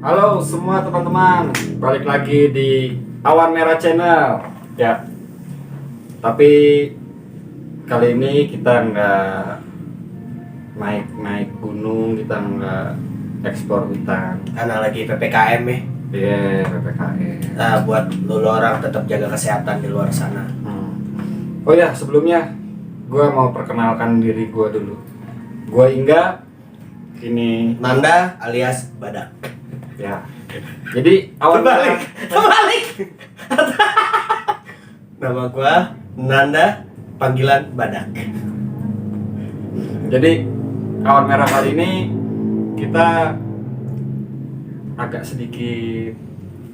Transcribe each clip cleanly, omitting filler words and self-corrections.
Halo semua teman-teman, balik lagi di Awan Merah Channel ya. Tapi kali ini kita nggak naik gunung, kita nggak eksplor hutan karena lagi PPKM ya. Iya, PPKM. Nah, buat lu orang tetap jaga kesehatan di luar sana. Oh ya, sebelumnya gue mau perkenalkan diri gue dulu. Gue Ingga, ini Nanda alias Badak. ya. Jadi Awan Merah. Kebalik. Nama gua Nanda, panggilan Badak. Jadi Awan Merah kali ini kita agak sedikit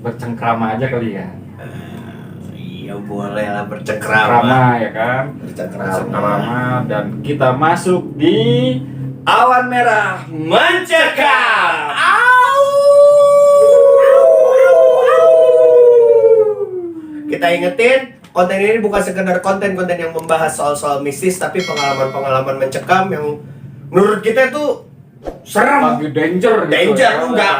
bercengkrama aja kali ya. Iya boleh lah Bercengkrama ya kan. Bercengkrama dan kita masuk di Awan Merah mencekam. Kita ingetin, konten ini bukan sekedar konten-konten yang membahas soal-soal mistis, tapi pengalaman-pengalaman mencekam yang menurut kita itu serem. lagi danger gitu Danger ya. enggak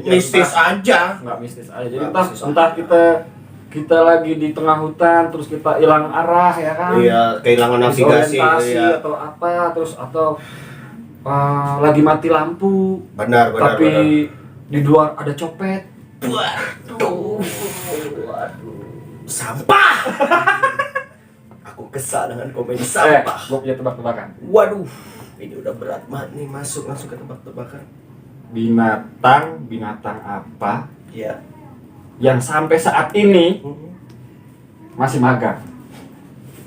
mistis aja. Enggak mistis aja. Jadi Enggak entah mistis kita lagi di tengah hutan terus kita hilang arah ya kan. Iya, kehilangan navigasi Disorientasi iya. atau apa terus atau lagi mati lampu. Benar. Tapi di luar ada copet. Waduh. Sampah. Aku kesal dengan komen sampah. Gue punya tebak-tebakan. Waduh, ini udah berat banget nih, masuk ke tebak-tebakan. Binatang apa Iya. yang sampai saat ini masih magang?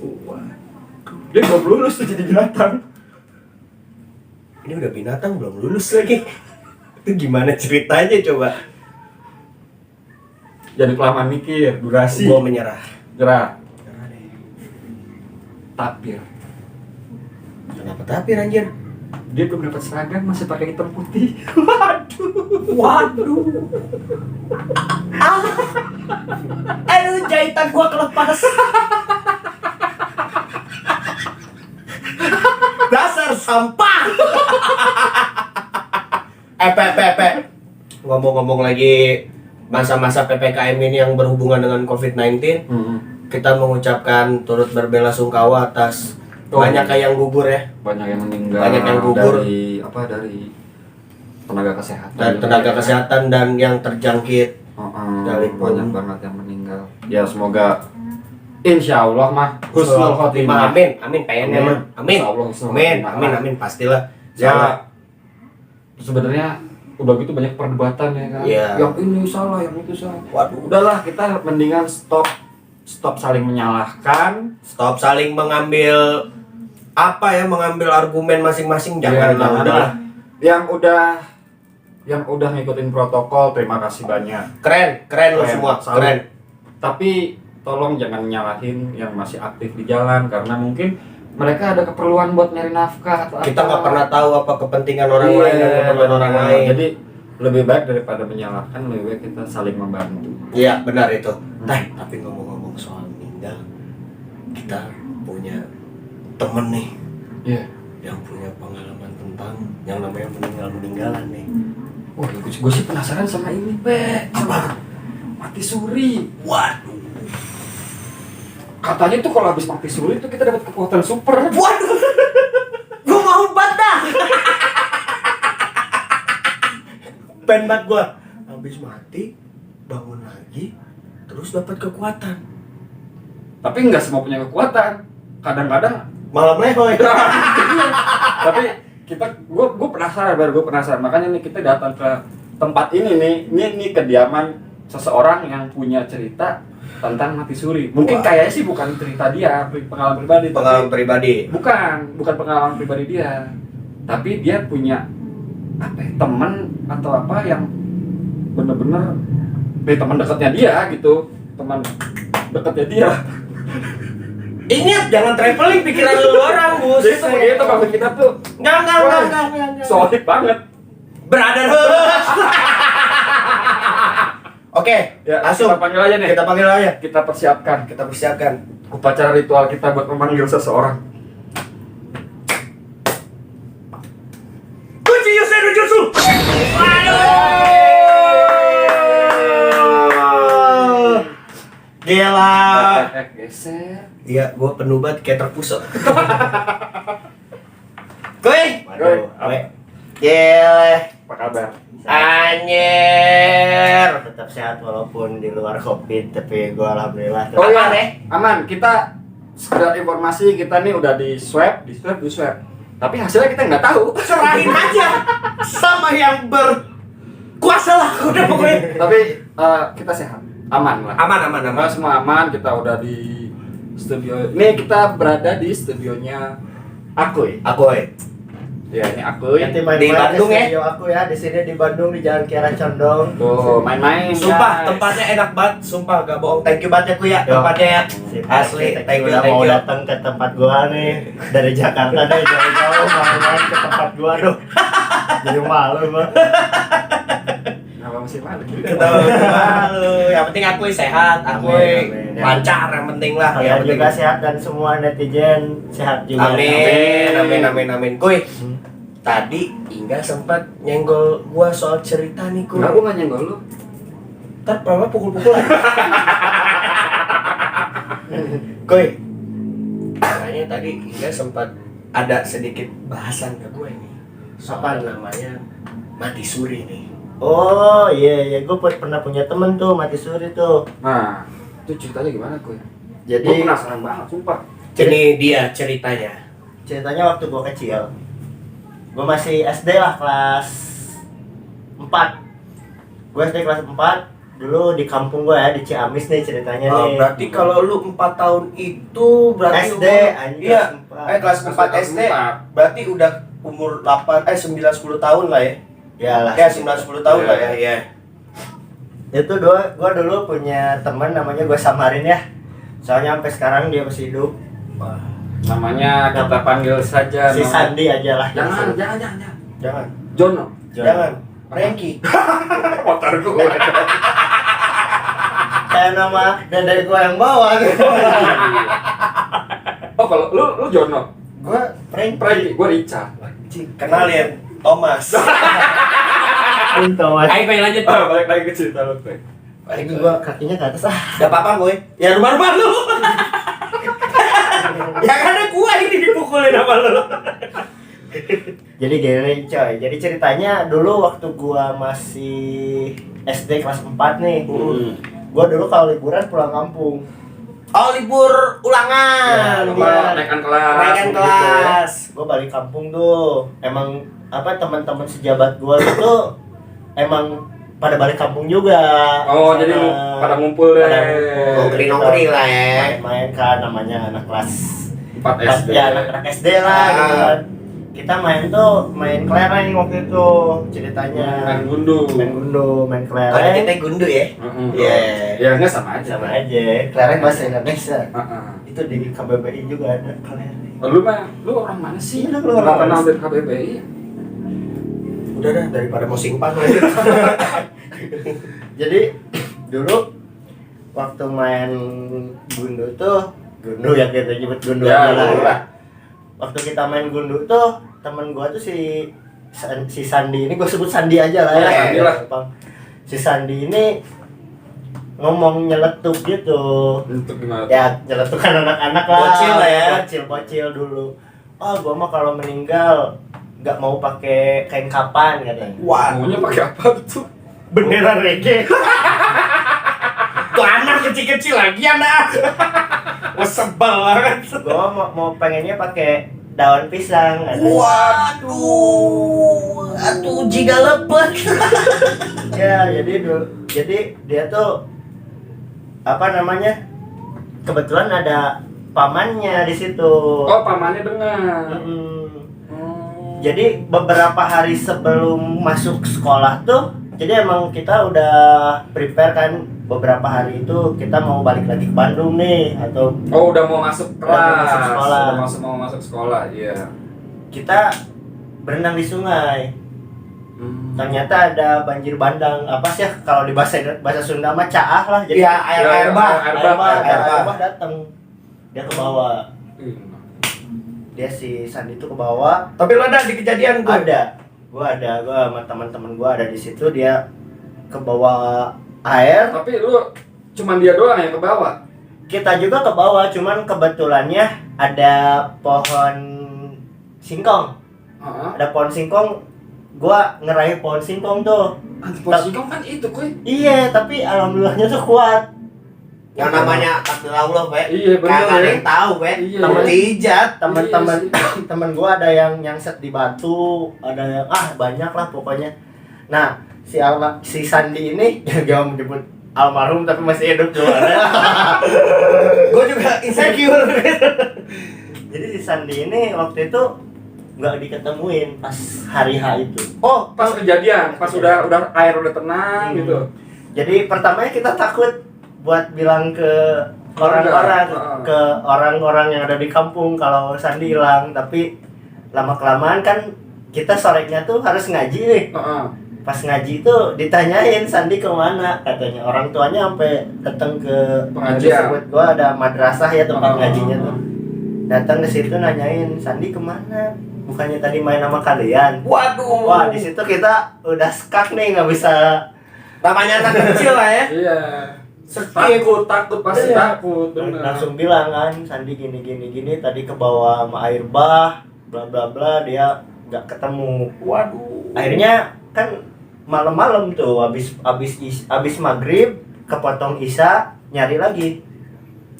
Waduh. Dia belum lulus tuh jadi binatang. Ini udah binatang belum lulus lagi. Itu gimana ceritanya coba? Jadi kelamaan mikir, durasi. Gua menyerah. Gerak. Menyerah deh. Tapir. Kenapa tapir anjir? Dia belum dapat seragam masih pakai hitam putih. Waduh. Aduh, jahitan gua kelepas. Dasar sampah. Pe. Ngomong-ngomong lagi masa-masa PPKM ini yang berhubungan dengan COVID-19, kita mengucapkan turut berbelasungkawa atas banyak yang gugur ya. Banyak yang meninggal. Banyak yang gugur. Dari tenaga kesehatan. Dan tenaga kesehatan dan yang terjangkit. Dari banyak banget yang meninggal. Ya semoga insya Allah mah husnul khotimah. Amin pengennya mah. Amin. Insya Allah husnul khotimah. Amin pastilah. Ya sebenarnya udah gitu banyak perdebatan ya kan. Iya. Yang ini salah, yang itu salah. Waduh. Udahlah kita mendingan stop saling menyalahkan. Stop saling mengambil mengambil argumen masing-masing. Ya, Jangan udahlah. Yang udah ngikutin protokol terima kasih banyak. Keren lo semua. Salut. Keren. Tapi tolong jangan nyalahin yang masih aktif di jalan karena mungkin mereka ada keperluan buat nyari nafkah atau Kita apa. nggak pernah tahu apa kepentingan orang lain dan keperluan orang lain. Jadi lebih baik daripada menyalahkan, lebih baik kita saling membantu. Iya benar itu. Tapi ngomong-ngomong soal meninggal, kita punya temen nih Iya. yang punya pengalaman tentang yang namanya meninggalan nih. Wah, gue sih penasaran sama ini, Pe. Apa? Mati suri. Waduh. Katanya tuh kalau habis mati suri tuh kita dapat kekuatan super. Waduh. Gue mau banget. Pengen banget gue. Habis mati, bangun lagi, terus dapat kekuatan. Tapi nggak semua punya kekuatan. Kadang-kadang Malam lehoy. tapi gue penasaran, makanya nih kita datang ke tempat ini kediaman seseorang yang punya cerita tentang mati suri. Mungkin kayaknya sih bukan cerita dia, pengalaman pribadi. Pengalaman pribadi. Bukan pengalaman pribadi dia, tapi dia punya teman atau apa yang bener-bener teman dekatnya dia gitu, teman dekatnya dia. Ingat jangan traveling pikiran lu orang, Bos. Jadi tuh begitu maksud kita tuh Enggak. solid banget. Brotherhood. Oke, Ya, langsung kita panggil aja nih. Kita panggil aja. Kita persiapkan Kita persiapkan. upacara ritual kita buat memanggil seseorang. Kunci Yusen Jutsu. Aduh. Gila. Geser. Iya, gua penuh banget kayak terpusat. Kuy. Waduh, Kuy. Gila. Apa kabar? Anjir. Tetap sehat walaupun di luar Covid, tapi gua alhamdulillah tetap Oh iya, aman. aman. Kita sekedar informasi, kita nih udah di swab. Tapi hasilnya kita nggak tahu. Serahin aja sama yang berkuasa lah udah pokoknya. Tapi kita sehat, aman lah. Aman. Kita semua aman. Kita udah di studio. Ini kita berada di studionya Akuy. Akoy. Ya, ini Akuy. Nanti main-main Di Bandung ya? studio aku ya, di sini di Bandung di Jalan Kiara Condong. Tuh, main-main. Sumpah guys. tempatnya enak banget, sumpah gak bohong. Thank you banget ya Kuya, Yo. tempatnya ya. Sip, Asli, kita thank you, udah thank mau you. datang ke tempat gua nih dari Jakarta deh jauh-jauh main-main ke tempat gua tuh. Jadi malu gua. Kenapa masih malu? Ketemu malu. Yang penting aku sehat, aku Amin, amin. lancar yang penting lah. Kalian Yang penting. juga sehat dan semua netizen sehat juga. Amin. Kuy, tadi Inga sempat nyenggol gua soal cerita nih Kuy. Enggak, gua nggak nyenggol lu. Ntar pertama pukul-pukulan. Kuy, makanya tadi Inga sempat ada sedikit bahasan ke gue nih. Soal namanya mati suri nih. Oh iya, gue pernah punya temen tuh mati suri tuh. Nah, itu ceritanya gimana, Kuy? Jadi Gua penasaran banget, sumpah. Ini dia ceritanya. ceritanya waktu gue kecil, gue masih SD lah kelas 4. Gue SD kelas 4 dulu di kampung gue ya, di Ciamis nih ceritanya nih. Berarti kalau lu 4 tahun itu berarti SD umur- iya, kelas 4 Kelas SD. 4. Berarti udah umur 9 10 tahun lah ya. Ya lah. Ya 9 10 tahun Iya. lah ya. Iya. Itu gue dulu punya teman namanya gue samarin ya. Soalnya sampai sekarang dia masih hidup. Namanya kita panggil saja Si nama- Sandi aja lah. Jangan. Jangan. Jono. Jangan. Frankie. Motor gue. Kayak nama dari gue yang bawa gitu. Oh, kalau lu Jono. Gue Frankie, gue Richard. Kenalin Thomas. Pintu mas. Ayo pengen lanjut. Balik lagi ke cerita lu, Frank. Ini gue kakinya ke atas ah. Gak apa-apa gue. Ya rumah-rumah lu. Yang ada gua ini dipukulin sama lu. Jadi gini coy. Jadi ceritanya dulu waktu gue masih SD kelas 4 nih. Gue dulu kalau liburan pulang kampung. Oh, libur ulangan. Ya, Apa, naikkan kelas. Naikkan gitu kelas. Gue balik kampung tuh. Emang apa teman-teman sejabat gue itu emang pada balik kampung juga. Oh, Sana. jadi pada ngumpul deh. Pada ngumpul. Nongkring-nongkring lah ya. Main-main kan namanya anak kelas 4 SD. Ya anak SD lah gitu kan. Kita main kelereng waktu itu ceritanya. Main gundu. Main Kalau kelereng. kita gundu ya. Heeh. Iya. Ya enggak sama aja. Sama aja. Kelereng bahasa Indonesia. Heeh. Itu di KBBI juga ada kelereng. Lu orang mana sih? Iya, lu Nggak orang kenal mana dari KBBI. Udah dah daripada mau simpang lagi. Jadi dulu waktu main gundu ya kita nyebut gundu Ya, aja lah. gundu lah. Waktu kita main gundu tuh temen gua tuh si Sandi ini, gua sebut Sandi aja lah Ya, ya. Sandi lah. Si Sandi ini ngomong nyeletuk gitu. Untuk gimana? Ya nyeletuk kan anak-anak lah. Bocil lah ya. Bocil dulu. Oh gua mah kalau meninggal nggak mau pakai kain kapan katanya. Maunya pakai apa tuh? Bendera reggae. Tuh anak kecil-kecil lagi anak. Wah sebel banget. Gua mau pengennya pakai daun pisang. Waduh. Aduh jika lepet. Ya jadi dia tuh apa namanya? Kebetulan ada pamannya di situ. Oh, pamannya dengar. Jadi beberapa hari sebelum masuk sekolah tuh, jadi emang kita udah prepare kan beberapa hari itu kita mau balik lagi ke Bandung nih atau Oh, udah mau masuk Udah mau kelas. masuk sekolah. Mau masuk sekolah, iya. kita berenang di sungai. Ternyata ada banjir bandang. Apa sih ya, kalau di bahasa Sunda mah caah lah. Jadi Iya, air bah. air bah. datang. Dia ke bawah. Dia si Sandi itu ke bawah. Tapi lo ada di kejadian tuh. Gua sama teman-teman gua ada di situ. Dia ke bawah air. Tapi lu cuman dia doang yang ke bawah. kita juga ke bawah, cuman kebetulannya ada pohon singkong. Heeh. Ada pohon singkong, gua ngeraih pohon singkong tuh. Anti singkong kan itu kuy. Iya, tapi alhamdulillahnya tuh kuat. Yang namanya takdir Allah, Pak. Iya, bener, Kagak ada ya. yang tahu, Pak. Iya. Temen ijat. Teman-teman Iya teman gua ada yang nyangset di batu, ada yang banyak lah pokoknya. Nah, si Sandi ini jangan menyebut almarhum tapi masih hidup juga. Gue juga insecure. Jadi si Sandi ini waktu itu nggak diketemuin pas hari H itu. Oh, pas kejadian, pas udah air udah tenang gitu. Jadi pertamanya kita takut buat bilang ke orang-orang, ke orang-orang yang ada di kampung kalau Sandi hilang, tapi lama-kelamaan kan kita sorenya tuh harus ngaji nih. Heeh. Pas ngaji itu ditanyain Sandi kemana, katanya orang tuanya sampai datang ke Pengajian. disebut gua ada madrasah ya tempat Oh. ngajinya tuh, datang ke situ nanyain Sandi kemana, bukannya tadi main sama kalian. Waduh. Wah, di situ kita udah skak nih, nggak bisa. Namanya anak kecil lah ya. Iya. Skip. Takut pasti Iya. takut. Bener. Langsung bilang kan Sandi gini tadi ke bawah sama air bah bla bla bla, dia nggak ketemu. Waduh. Akhirnya kan malam-malam tuh habis maghrib kepotong isya nyari lagi.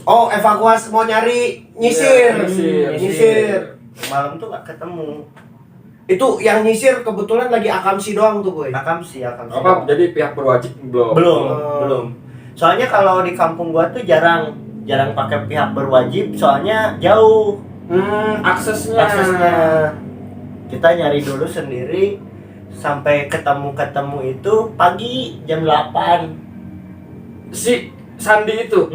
Oh, evakuasi mau nyari nyisir. Iya, Nyisir. Malam tuh nggak ketemu. Itu yang nyisir kebetulan lagi akamsi doang tuh, Boy. Akam sih. Apa jadi pihak berwajib belum? Belum. Soalnya kalau di kampung gua tuh jarang pakai pihak berwajib, soalnya jauh Aksesnya. Kita nyari dulu sendiri sampai ketemu itu pagi jam 8. Si Sandi itu.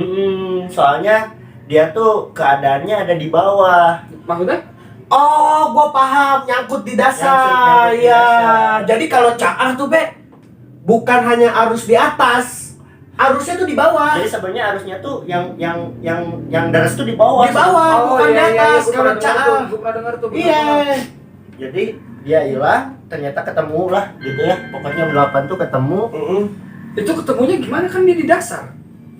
Soalnya dia tuh keadaannya ada di bawah. Maksudnya? Oh, gua paham, nyangkut di dasar. Nyangkut di Ya. dasar. Jadi kalau caah tuh, Be, bukan hanya arus di atas, arusnya tuh di bawah. Jadi sebenarnya harusnya tuh yang deras tuh di bawah. Di bawah, bukan di atas. Gua Kalau pernah dengar tuh, caah. gua pernah dengar tuh. Iya. Jadi dia hilang, ternyata ketemu lah gitu ya. Pokoknya jam 8 tuh ketemu. Itu ketemunya gimana, kan dia di dasar?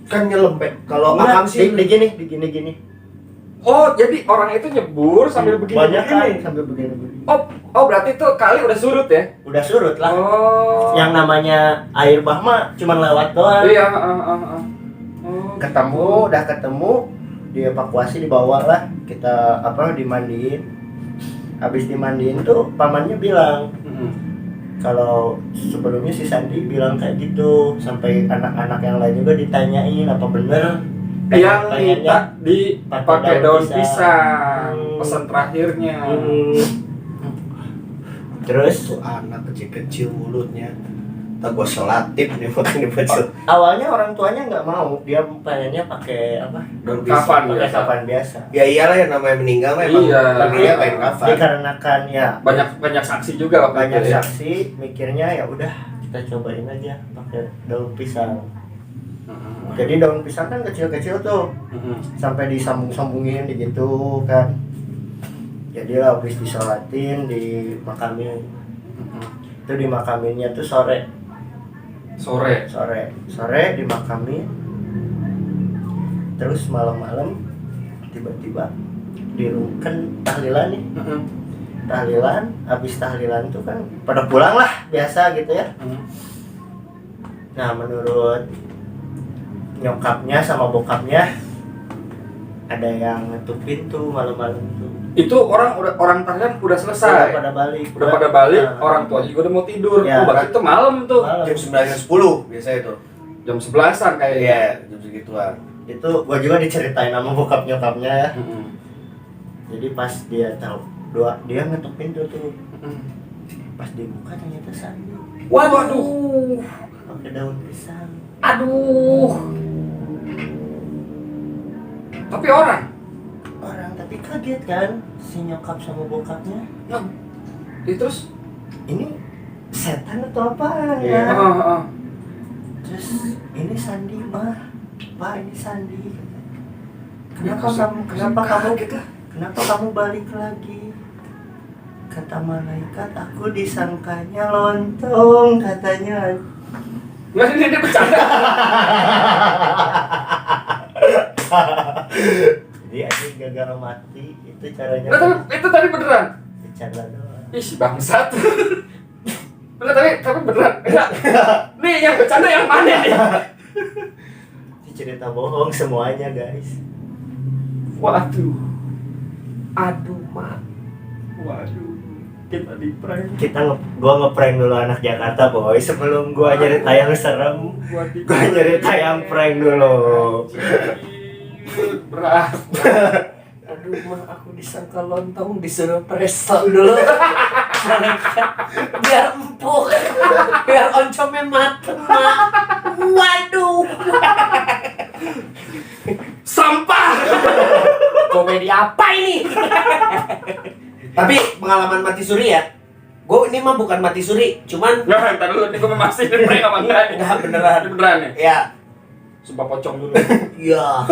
Kan nyelam, Be. Kalau Enggak, akamsi di gini. Oh, jadi orang itu nyebur sambil begini. Banyak kan sambil begini. Oh, berarti tuh kali udah surut ya? Udah surut lah. Oh. Yang namanya air bah mah cuman lewat doang. Iya, Ketemu, udah ketemu, dievakuasi, dibawa lah, kita dimandiin. Habis dimandiin tuh pamannya bilang kalau sebelumnya si Sandi bilang kayak gitu, sampai anak-anak yang lain juga ditanyain apa bener Yang pengennya minta dipakai daun pisang. Hmm. Pesan terakhirnya. Terus tuh anak kecil-kecil mulutnya. Tak gua solatif nih buat ini bocil. awalnya orang tuanya nggak mau, dia pengennya pakai Daun Kafan pakai biasa. kafan biasa. Ya iyalah yang namanya meninggal mah emang Iya. dia pengen kafan. Dikarenakan ya Banyak saksi juga waktu banyak itu ya. saksi, mikirnya ya udah kita cobain aja pakai daun pisang. Jadi daun pisang kan kecil-kecil tuh, sampai disambung-sambungin gitu kan. Jadi habis disolatin, dimakamin. Itu dimakaminnya tuh sore dimakamin. Terus malam-malam tiba-tiba kan tahlilan nih. Tahlilan, habis tahlilan tuh kan pada pulang lah biasa gitu ya. Nah, menurut nyokapnya sama bokapnya ada yang ngetuk pintu malam-malam tuh. Itu orang tahlilan udah selesai. Udah pada balik. Nah, orang tuanya juga udah mau tidur. Ya. Berarti itu malam tuh. malam. Jam 9.10 biasanya itu. Jam 11-an kayaknya. Iya, jam segituan. Itu gua juga diceritain sama bokap nyokapnya ya. Mm-mm. Jadi pas dia tahu dia ngetuk pintu tuh. Mm-mm. Pas dibuka ternyata Sandi Waduh. pakai daun pisang. Aduh. Tapi orang. Tapi kaget kan si nyokap sama bokapnya. Nah, terus Ini setan atau apa Iya. ya? Terus ini Sandi mah, Pak ini Sandi. Kenapa kamu balik lagi? Kata malaikat aku disangkanya lontong katanya. nggak, ini dia bercanda. Jadi anjing gara-gara mati itu caranya. Nah, tapi itu tadi beneran. Bercanda doang. Ih, si bangsat. Bener tapi beneran. Enggak. Nih yang bercanda yang mana nih? Ini cerita bohong semuanya guys. Waduh. Aduh, Mak. Waduh. Kita di prank. Gua ngeprank dulu anak Jakarta boy sebelum gua nyari tayang serem. Gua nyari tayang prank dulu. Berat. Aduh mah aku disangka lontong disuruh presto dulu. Biar empuk. Biar oncomnya mateng mah. Waduh. Sampah. Komedi apa ini? Tapi pengalaman mati suri ya. Gue ini mah bukan mati suri, cuman Nggak, ntar dulu, ini gue memastikan prank apa enggak nih. enggak beneran. Ini beneran nih? Ya. Sumpah pocong dulu. Iya.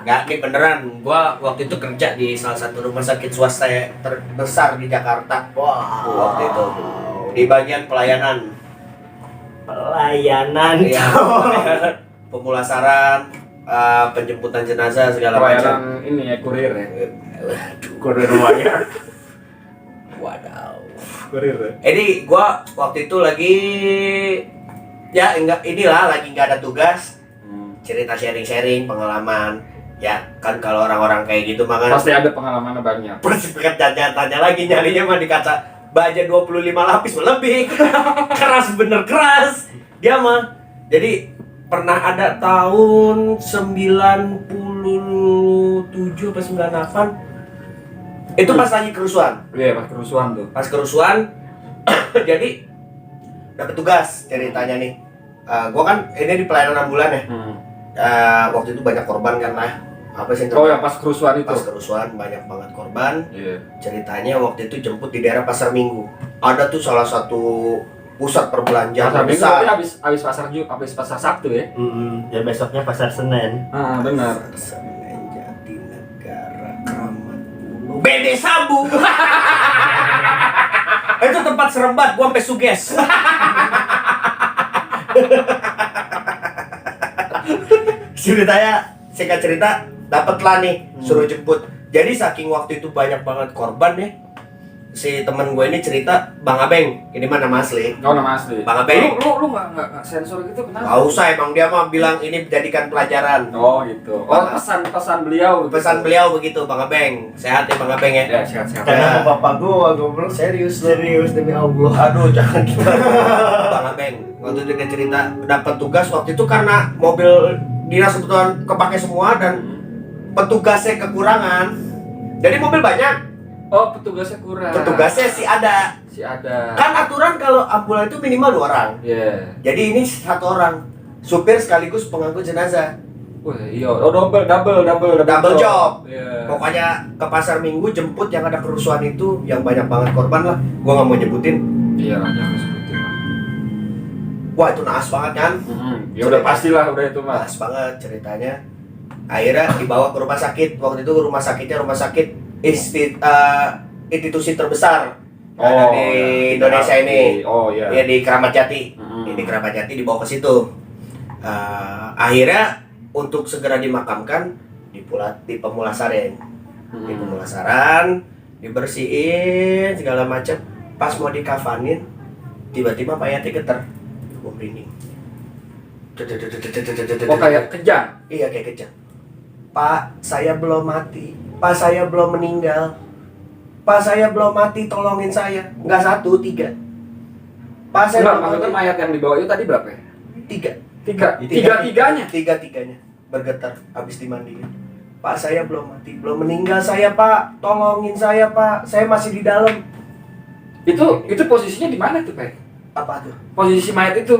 Enggak, ini beneran. Gua waktu itu kerja di salah satu rumah sakit swasta terbesar di Jakarta. Wah, waktu itu di bagian pelayanan. Pelayanan. Iya. Pemulasaran, penjemputan jenazah segala macam. Pelayanan ini ya, kurir ya. Kurir wayar. Wadaw. Kurir ya. Ini gua waktu itu lagi ya enggak inilah lagi nggak ada tugas, cerita sharing-sharing pengalaman. Ya kan kalau orang-orang kayak gitu mah kan Pasti ada pengalamannya banyak. pasti tanya lagi nyarinya mah di kaca baja 25 lapis lebih. Keras bener keras dia mah. Jadi pernah ada tahun 97 apa 98 itu pas lagi kerusuhan. Iya, pas kerusuhan tuh. Pas kerusuhan jadi dapat tugas ceritanya nih. Gua kan ini di pelayanan ambulan ya. Waktu itu banyak korban karena apa sih? Oh, yang pas kerusuhan itu. Pas kerusuhan banyak banget korban. Iya. Ceritanya waktu itu jemput di daerah Pasar Minggu. Ada tuh salah satu pusat perbelanjaan Pasar Minggu besar. tapi habis pasar Sabtu ya. Ya besoknya pasar Senen. Benar. Senen Jatinegara Kramat Pulau BD Sabu. Itu tempat serem banget, gua sampai suges. Ceritanya, singkat cerita, dapet lah nih, suruh jemput. Jadi saking waktu itu banyak banget korban nih. Si temen gue ini cerita, Bang Abeng, ini mah nama asli. Kau nama asli. Bang Abeng. Lu nggak sensor gitu kenapa? Gak usah, emang dia mah bilang ini dijadikan pelajaran. Oh gitu. Oh, pesan beliau. Pesan beliau begitu, Bang Abeng. Sehat ya Bang Abeng ya. Ya, sehat-sehat. Karena bapak gua goblok. Serius Demi Allah. Aduh, jangan gitu. Bang Abeng, waktu itu dia cerita dapat tugas waktu itu karena mobil dinas kebetulan kepake semua dan petugasnya kekurangan. Jadi mobil banyak, Oh, petugasnya kurang. petugasnya sih ada. Si ada. Kan aturan kalau ambulan itu minimal 2 orang. Iya. Jadi ini 1 orang. Supir sekaligus pengangkut jenazah. Wah, iya. Oh, double job. Iya. Pokoknya ke pasar Minggu jemput yang ada kerusuhan itu yang banyak banget korban lah. Gua nggak mau nyebutin. Iya lah, jangan sebutin lah. Wah, itu naas banget kan? Ya udah pastilah udah itu mah. Naas banget ceritanya. Akhirnya dibawa ke rumah sakit. Waktu itu rumah sakit institusi terbesar ada di ya. Indonesia ini. Oh iya. Ya di Keramat Jati. Mm-hmm. Di Keramat Jati dibawa ke situ. Akhirnya untuk segera dimakamkan di pemulasaran. Di pemulasaran, dibersihin segala macam. Pas mau dikafanin, tiba-tiba Pak Yati getar. Gua merinding. Oh, kayak kejang. Iya, kayak kejang. Pak, saya belum mati. Pak, saya belum meninggal. Pak, saya belum mati, tolongin saya. Enggak 1, 3. Pak, saya Enggak, belum maksudnya mati. mayat yang dibawa itu tadi berapa ya? 3. Tiga-tiganya. Tiga-tiganya bergetar habis dimandiin. Pak, saya belum mati, belum meninggal saya, Pak. Tolongin saya, Pak. Saya masih di dalam. Itu posisinya di mana tuh, Pak? Apa tuh? Posisi mayat itu.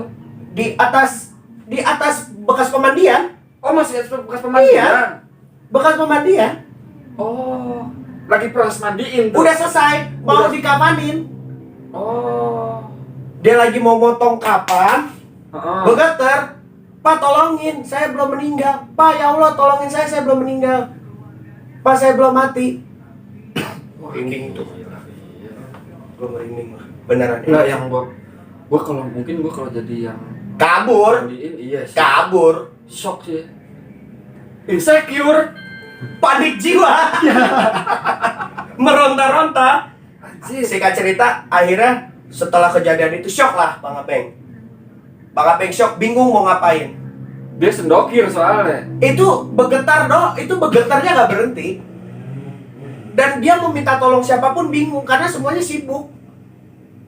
Di atas bekas pemandian. Oh, masih bekas pemandian. Iya. Bekas pemandian. Oh, lagi proses mandiin tuh. Udah selesai, mau Udah. dikafanin. Oh. Dia lagi mau motong kapan, Heeh. bergetar. Pak, tolongin, saya belum meninggal. Pak, ya Allah, tolongin saya belum meninggal. Pak, saya belum mati. Merinding tuh. Gue merinding lah. Beneran. Enggak, yang gua kalau jadi yang kabur. mandiin, iya sih. Kabur. shock sih. Insecure. Panik jiwa. Meronta-ronta. Singkat cerita, akhirnya setelah kejadian itu shock lah Bang Abeng. Bang Abeng shock, bingung mau ngapain. Dia sendokir soalnya. Itu bergetarnya nggak berhenti. Dan dia mau minta tolong siapapun bingung karena semuanya sibuk.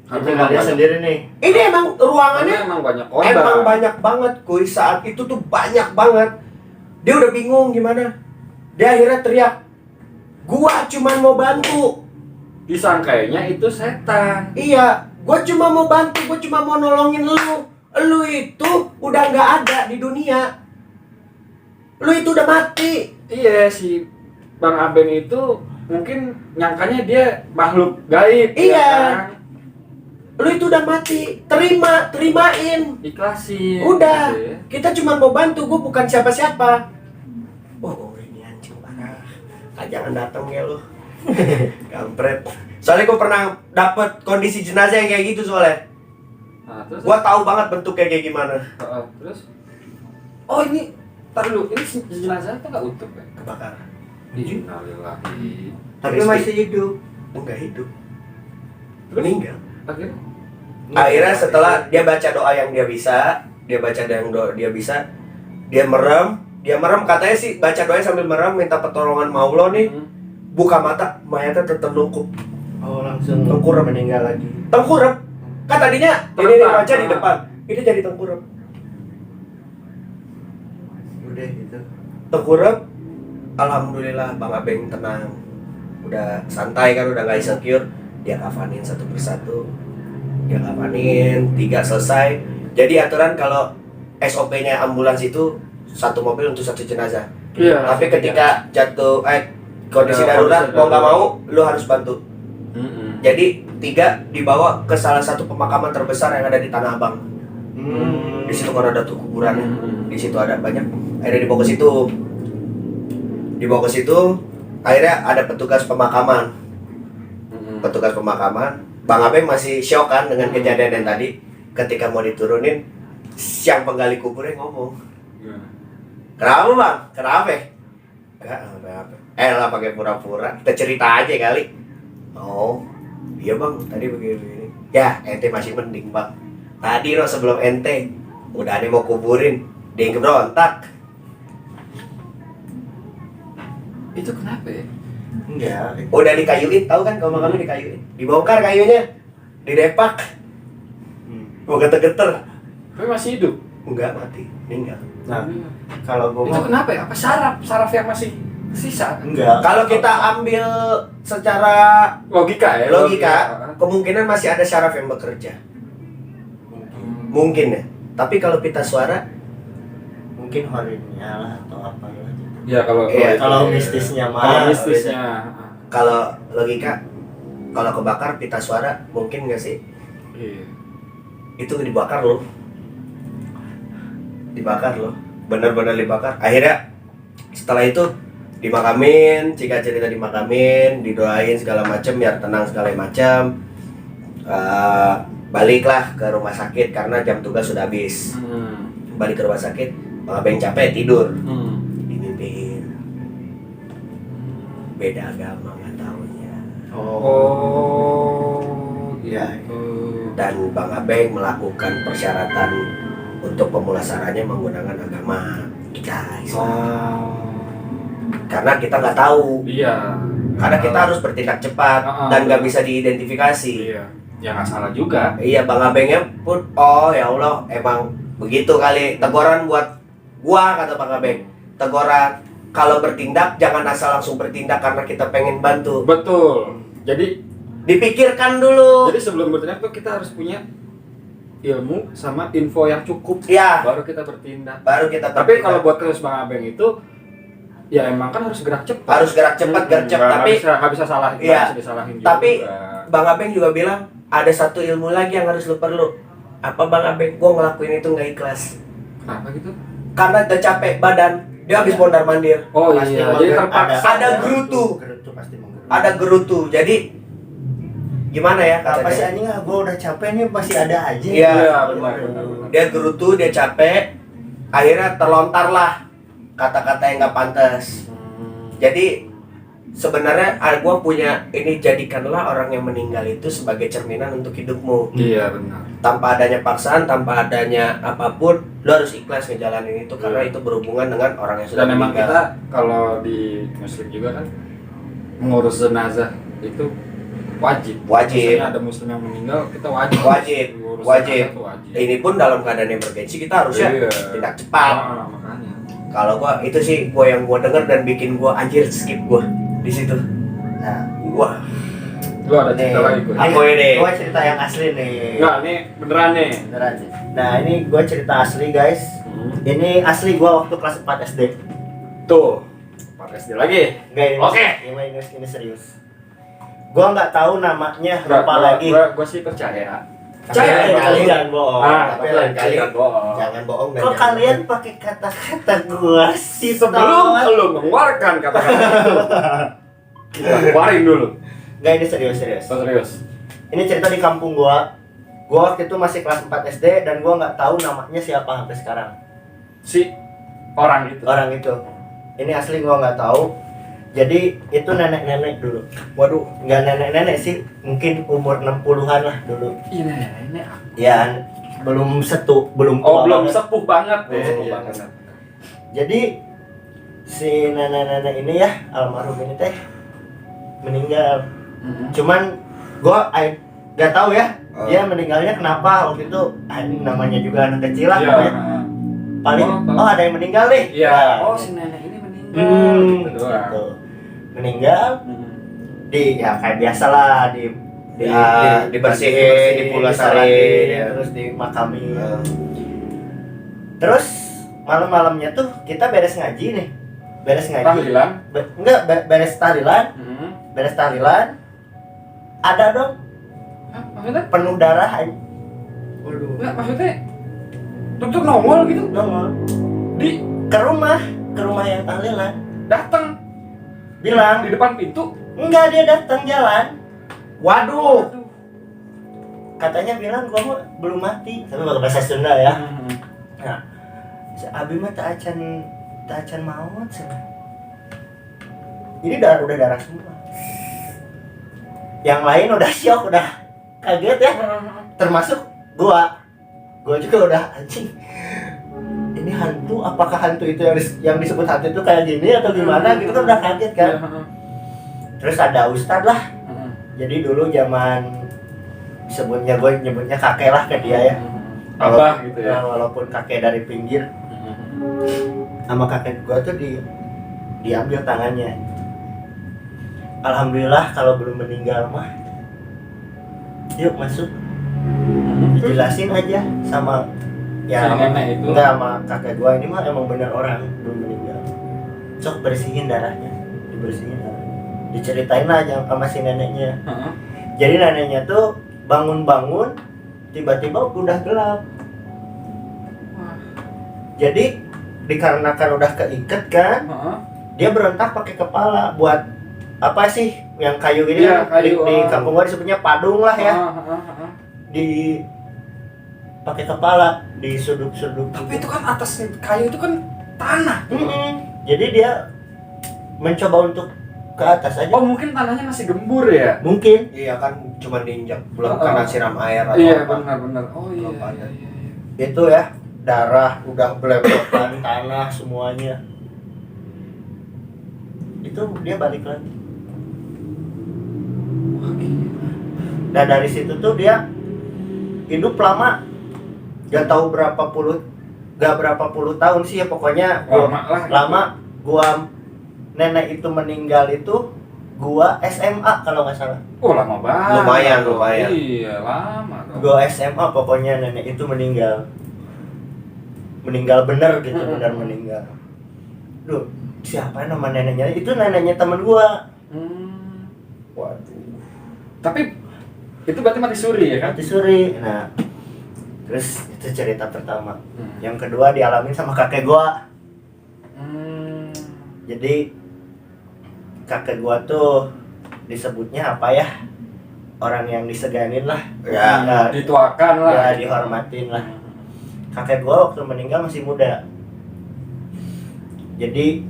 Tinggal dia sendiri nih. Ini emang ruangannya Emang banyak korban. emang banyak banget kuy, saat itu tuh banyak banget. Dia udah bingung gimana. Dia akhirnya teriak, gua cuman mau bantu. Disangkainya itu setan. Iya, gua cuma mau bantu, gua cuma mau nolongin lu. Lu itu udah nggak ada di dunia. Lu itu udah mati. Iya, si Bang Abeng itu mungkin nyangkanya dia makhluk gaib. Iya. Ya kan? Lu itu udah mati. Terimain. Ikhlasin. Udah, gitu ya. kita cuma mau bantu, gua bukan siapa-siapa. Oh, ini anjing parah. Jangan datang ya lu. Kampret. Soalnya gue pernah dapet kondisi jenazah yang kayak gitu soalnya. Nah, terus Gue tahu banget bentuknya kayak gimana. terus oh ini tar dulu, ini jenazah itu nggak utuh kan? Kebakar. Innalillahi. Tapi masih hidup. Enggak hidup. Terus? Meninggal. Akhirnya Akhirnya setelah dia baca doa yang dia bisa, dia merem, katanya sih baca doanya sambil merem, minta pertolongan sama Allah nih. Buka mata, mayatnya tertelungkup. Oh, langsung Tengkurap. meninggal lagi. Tengkurap. Kan tadinya ini baca di depan, ini jadi tengkurap. Udah gitu. Tengkurap. Alhamdulillah Bang Abeng tenang. Udah santai kan, udah gak insecure. Dia kafanin satu persatu. Dia kafanin, 3 selesai. Jadi aturan kalau SOP-nya ambulans itu satu mobil untuk satu jenazah. Iya. Tapi ketika jatuh kondisi darurat, mau nggak mau lu harus bantu. Jadi 3 dibawa ke salah satu pemakaman terbesar yang ada di Tanah Abang. Di situ kan ada tuh kuburannya. Di situ ada banyak. Akhirnya dibawa ke situ. Akhirnya ada petugas pemakaman. Bang Abeng masih shock kan dengan kejadian yang tadi. Ketika mau diturunin, yang penggali kuburnya ngomong, kenapa bang? Kenapa? Enggak, apa-apa. Lah pakai pura-pura. Kita cerita aja kali. Oh, iya bang, tadi begini. Ya, ente masih mending bang. Tadi loh sebelum ente udah ada mau kuburin, dia yang berontak. Itu kenapa ya? Enggak. Udah dikayuin, tahu kan kalau kami dikayuin. Dibongkar kayunya, didepak. Mau geter-geter. Tapi masih hidup. Enggak, mati, meninggal. Nah, kalau gua Itu kenapa ya? Apa saraf yang masih sisa? enggak. Kalau kita ambil secara Logika ya. logika, kemungkinan masih ada syaraf yang bekerja. Mungkin ya. Tapi kalau pita suara, Mungkin horinya lah atau apa gitu. Ya kalau Iya, Kalau mistisnya mah. kalau mistisnya. kalau logika, kalau kebakar pita suara, mungkin nggak sih? Iya. Itu dibakar loh. Bener-bener dibakar. Akhirnya setelah itu dimakamin, jika cerita dimakamin, didoain segala macem biar tenang segala macam. Baliklah ke rumah sakit karena jam tugas sudah habis. Balik ke rumah sakit, Bang Abeng capek tidur. Dimimpiin. Beda agama nggak taunya. Oh, Iya. Dan Bang Abeng melakukan persyaratan untuk pemulasarannya menggunakan agama kita Islam. Karena kita nggak tahu. Iya. Karena kita harus bertindak cepat dan nggak bisa diidentifikasi. Iya. Ya nggak salah juga. Iya, Bang Abengnya pun, oh ya Allah, emang begitu kali. Teguran buat gua, kata Bang Abeng. Teguran, kalau bertindak jangan asal langsung bertindak karena kita pengen bantu. Betul. Jadi Dipikirkan dulu. sebelum bertindak tuh kita harus punya ilmu sama info yang cukup. Ya, Baru kita bertindak. baru kita Tapi bertindak. kalau buat kasus Bang Abeng itu, ya emang kan harus gerak cepat. Harus gerak cepat, gercep. Tapi nggak bisa salah, nggak Iya. bisa disalahin juga. Tapi Bang Abeng juga bilang ada satu ilmu lagi yang harus lu perlu. Apa Bang Abeng? Gua ngelakuin itu nggak ikhlas. kenapa gitu? Karena udah capek badan. Dia habis mondar mandir. Oh Pasti iya, mau jadi ger- terpaksa. Ada gerutu. Gerutu pasti menggerutu. Ada gerutu. Jadi gimana ya Apa sih katanya? anjing, gua udah capek nih, masih ada aja. Iya, benar. Dia gerutu, dia capek. akhirnya terlontarlah kata-kata yang nggak pantas. Jadi sebenarnya gue punya ini, jadikanlah orang yang meninggal itu sebagai cerminan untuk hidupmu. Iya benar. Tanpa adanya paksaan, tanpa adanya apapun, lo harus ikhlas ngejalanin itu karena itu berhubungan dengan orang yang sudah Dan memang meninggal. kita kalau di Muslim juga kan mengurus jenazah itu wajib. Wajib. Misalnya ada Muslim yang meninggal, kita wajib. Wajib. Mengurus Wajib. jenazah itu wajib. Ini pun dalam keadaan emergensi kita harusnya Iya. tindak cepat. Makanya. Kalau gua itu sih gua yang gua denger dan bikin gua anjir skip gua di situ. Nah, Wah, Lu ada cerita lagi gue? Aku ini. Gue cerita yang asli nih. Enggak, ini beneran nih. Beneran sih. Nah, ini gue cerita asli guys. Ini asli gue waktu kelas 4 SD. Tuh, 4 SD lagi. Enggak ini. Oke. Ini serius. Gue nggak tahu namanya, lupa lagi. Gua sih percaya. Percaya Tapi kalian jangan bohong. tapi lain kali jangan bohong. jangan bohong dan Kok jangan kalian pakai kata-kata gue sih? Sebelum lu mengeluarkan kata-kata itu, kita keluarin dulu. Enggak, ini serius. Oh, serius. Ini cerita di kampung gua. Gua waktu itu masih kelas 4 SD dan gua nggak tahu namanya siapa sampai sekarang. Si orang itu. Orang itu. Ini asli gua nggak tahu. Jadi itu nenek-nenek dulu. Waduh, Nggak nenek-nenek sih, mungkin umur 60-an lah dulu. Ini. Ya, belum belum Oh, tua belum banget. sepuh banget. Belum sepuh Iya, banget. benar. Jadi si nenek-nenek ini ya, almarhum ini teh meninggal. Cuman gua nggak tahu ya, dia meninggalnya kenapa waktu itu. Ini namanya juga anak kecil lah. Iya. pokoknya. Paling Oh, ada yang meninggal nih. Iya. Nah, Oh, si nenek ini meninggal. gitu. Gitu doang. Meninggal di ya kayak biasalah dibersihin, dipulasarin, ya. terus dimakami. Terus malam-malamnya tuh kita beres ngaji nih. Beres ngaji. Tahlilan. Beres tahlilan. Beres tahlilan. Ada dong Hah, maksudnya? penuh darah Waduh. Enggak, maksudnya tutup nongol gitu. nongol Di ke rumah yang tahlilan. datang Bilang, di depan pintu. enggak, dia datang jalan. Waduh. Katanya bilang gua mah belum mati. Tapi pakai bahasa Sunda ya. Nah, si Abi mah tak acan maut sana. Ini udah darah semua. Yang lain udah syok, udah kaget ya. Termasuk gua juga udah anjing. Ini hantu, apakah hantu itu yang disebut hantu itu kayak gini atau gimana gitu kan, udah kaget kan. Terus ada ustad lah. Jadi dulu zaman sebutnya gue nyebutnya kakek lah ke dia ya. Abah gitu ya. Walaupun kakek dari pinggir, sama kakek gua tuh diambil tangannya. Alhamdulillah kalau belum meninggal mah, yuk masuk, dijelasin aja sama ya Si nenek itu. enggak, sama kakek gua ini mah emang bener orang belum meninggal. Sok bersihin darahnya, dibersihin darahnya, diceritain aja sama si neneknya. Jadi neneknya tuh bangun-bangun tiba-tiba udah gelap. Jadi dikarenakan udah keikat kan, dia berontak pakai kepala buat apa sih yang kayu ini. Iya, kayu, di kampung gua disebutnya padung lah ya. Di pakai kepala disuduk-suduk. Tapi itu kan atas kayu itu kan tanah. Jadi dia mencoba untuk ke atas aja. Oh, mungkin tanahnya masih gembur ya? Mungkin. Iya kan cuma diinjak, belum kena siram air atau Iya, apa. benar. Oh iya. Belum ada. Itu ya, darah udah belepotan, tanah semuanya. Itu dia balik lagi. Nah dari situ tuh dia hidup lama, gak tahu berapa puluh tahun sih ya, pokoknya lama. Gua nenek itu meninggal itu gua SMA kalau nggak salah. Oh, lama banget. Lumayan. Iya, lama dong. Gua SMA pokoknya nenek itu meninggal bener gitu, bener meninggal. Duh, siapa nama neneknya? Itu neneknya temen gua. Waduh. Tapi itu berarti mati suri ya kan? Mati suri. Nah, terus itu cerita pertama. Yang kedua dialamin sama kakek gua. Jadi kakek gua tuh disebutnya apa ya? Orang yang diseganin lah. Ya, Nah, Dituakan lah. ya dihormatin lah. Kakek gua waktu meninggal masih muda. Jadi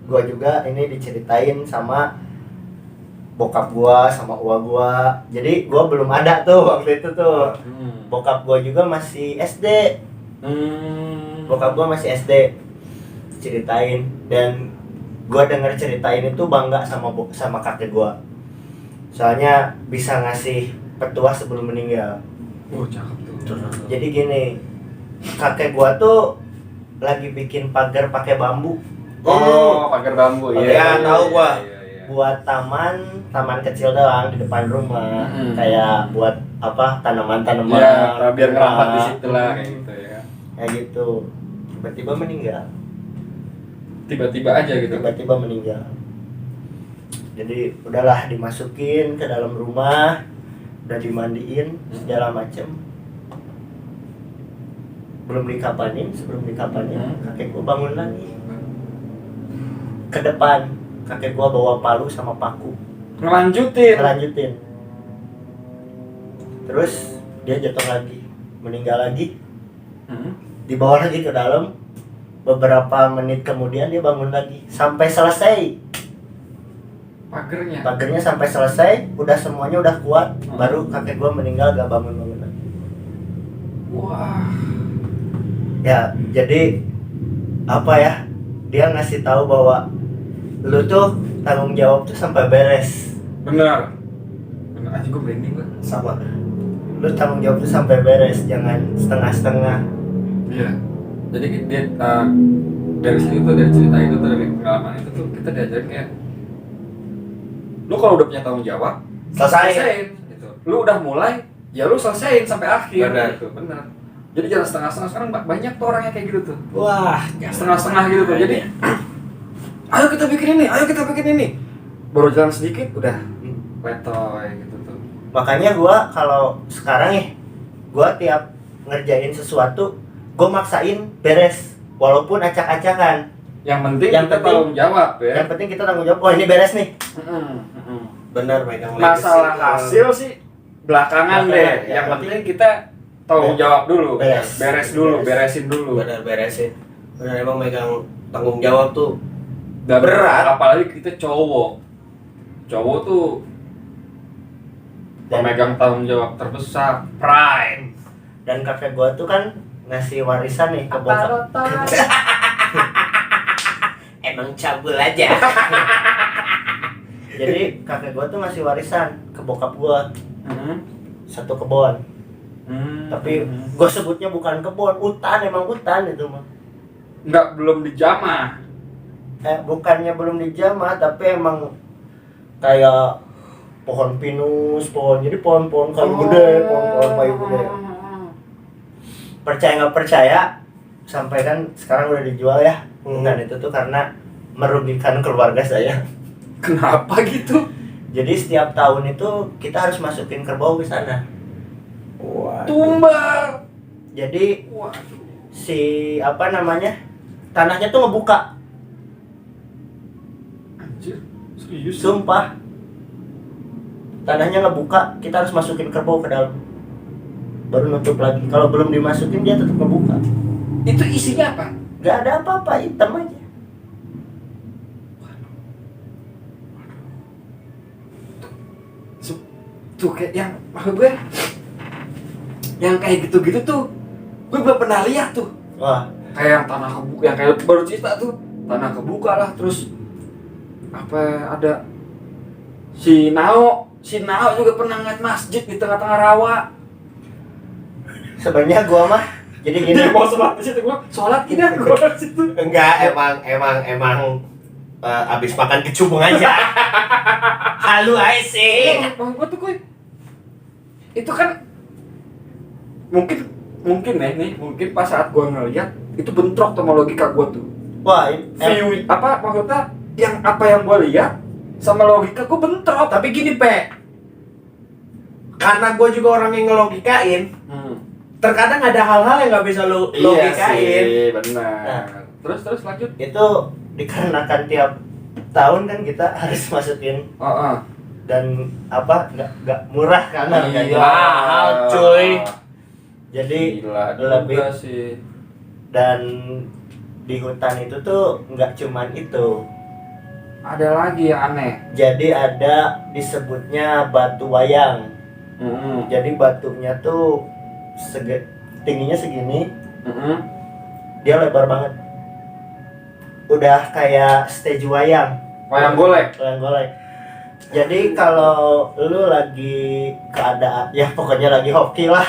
gua juga ini diceritain sama bokap gua sama uwa gua. Jadi gua belum ada tuh waktu itu tuh. Bokap gua juga masih SD. Bokap gua masih SD. Ceritain, dan gua denger ceritain itu bangga sama kakek gua. Soalnya bisa ngasih petua sebelum meninggal. Oh, cakep tuh. Jadi gini, kakek gua tuh lagi bikin pagar pakai bambu. Oh, pagar bambu. Ya, tahu gua. Buat taman kecil doang di depan rumah. Kayak buat apa, tanaman-tanaman. Ya, biar ngerambat di situ lah kayak gitu ya. Kayak gitu. Tiba-tiba meninggal. Tiba-tiba aja gitu. Tiba-tiba meninggal. Jadi udahlah dimasukin ke dalam rumah, udah dimandiin segala macem. Sebelum dikapanin, kakek gua bangun lagi. Ke depan, kakek gua bawa palu sama paku. Ngelanjutin. Terus dia jatuh lagi, meninggal lagi. Dibawa lagi ke dalam. Beberapa menit kemudian dia bangun lagi sampai selesai. Pagernya sampai selesai, udah semuanya udah kuat, baru kakek gua meninggal gak bangun lagi. Wah. Ya, jadi apa ya? Dia ngasih tahu bahwa lu tuh tanggung jawab tuh sampai beres. Benar aja, gue merinding gue. Sama. Lu tanggung jawab tuh sampai beres, jangan setengah-setengah. Iya. Jadi dia dari situ tuh, dari cerita itu tuh, dari pengalaman itu tuh kita diajarin kayak lu kalau udah punya tanggung jawab, selesaiin gitu. Lu udah mulai, ya lu selesaiin sampai akhir. Benar. Gitu. Benar. Jadi jangan setengah-setengah. Sekarang banyak tuh orang yang kayak gitu tuh. Wah, Setengah-setengah gitu tuh. Jadi ayo kita bikin ini. Baru jalan sedikit udah letoy gitu tuh. Makanya gua kalau sekarang gua tiap ngerjain sesuatu, gua maksain beres walaupun acak-acakan. Yang penting kita tanggung jawab ya. Yang penting kita tanggung jawab. Oh, ini beres nih. benar megang Masalah hasil sih belakangan deh. Ya. Yang penting kita tanggung jawab dulu. Beresin dulu. Benar, beresin. Benar, emang megang tanggung jawab tuh Dan berat. apalagi kita cowok tuh pemegang tanggung jawab terbesar, pride. Dan kakek gua tuh kan ngasih warisan nih ke bokap. emang cabul aja. Jadi kakek gua tuh ngasih warisan ke bokap gua. Satu kebun. Tapi gua sebutnya bukan kebun, emang hutan itu mah. Enggak, belum dijamah. Bukannya belum dijamah, tapi emang kayak pohon pinus, jadi pohon-pohon kayu gede, pohon-pohon kayu gede. Percaya nggak percaya, sampai kan sekarang udah dijual ya. Dan itu tuh karena merugikan keluarga saya. Kenapa gitu? Jadi setiap tahun itu kita harus masukin kerbau ke sana. Tumbal. Jadi Waduh. si tanahnya tuh ngebuka. Anjir, serius? Sumpah. Tanahnya ngebuka, kita harus masukin kerbau ke dalam. Baru nutup lagi. Kalau belum dimasukin dia tetap ngebuka. Itu isinya apa? Gak ada apa-apa, hitam aja. Tuh kayak yang maksud gue yang kayak gitu-gitu tuh gue belum pernah lihat tuh. Wah, Kayak yang tanah kebuka, yang kayak baru cerita tuh tanah kebuka lah, terus apa ada si Nao juga pernah ngeliat masjid di tengah-tengah rawa. sebenarnya gua mah jadi gini. Dia mau sholat di situ, gua sholat tidak gua di situ. Enggak, emang abis makan kecubung aja. Halu aja sih. Gua tuh gue itu kan mungkin pas saat gua ngeliat itu bentrok sama logika gua tuh. Wah, View apa maksudnya yang apa yang gua lihat sama logika gua bentrok. Tapi gini, Pe. Karena gue juga orang yang ngelogikain, terkadang ada hal-hal yang nggak bisa lo logikain. Iya sih, benar. Nah. Terus lanjut. itu dikarenakan tiap tahun kan kita harus masukin, dan nggak murah kan harganya. Iya. Mahal, cuy. Jadi Gila, lebih juga sih. dan di hutan itu tuh nggak cuman itu. Ada lagi yang aneh. Jadi ada disebutnya batu wayang. Jadi batunya tuh tingginya segini, dia lebar banget. Udah kayak stage wayang. Wayang golek. Wayang golek. Jadi kalau lu lagi keadaan, ya pokoknya lagi hoki lah,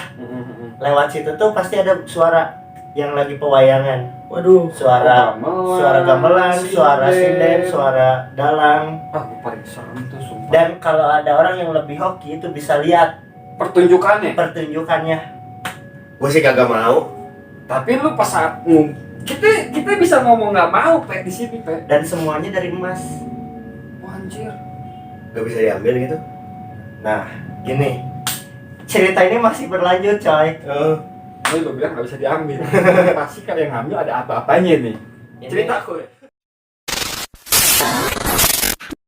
lewat situ tuh pasti ada suara yang lagi pewayangan. Waduh, Suara gamelan, suara sinden, sinden. suara dalang. Ah, gue paling serem tuh sumpah. Dan kalau ada orang yang lebih hoki itu bisa lihat Pertunjukannya. pertunjukannya. gue sih kagak mau. Tapi lu pas saat kita bisa ngomong nggak mau Pe di sini Pe. Dan semuanya dari emas. Wah, anjir. Gak bisa diambil gitu. Nah, gini. Cerita ini masih berlanjut, coy. Ini lu bilang nggak bisa diambil. Pasti kan yang ngambil ada apa-apanya nih. Ini- Cerita aku.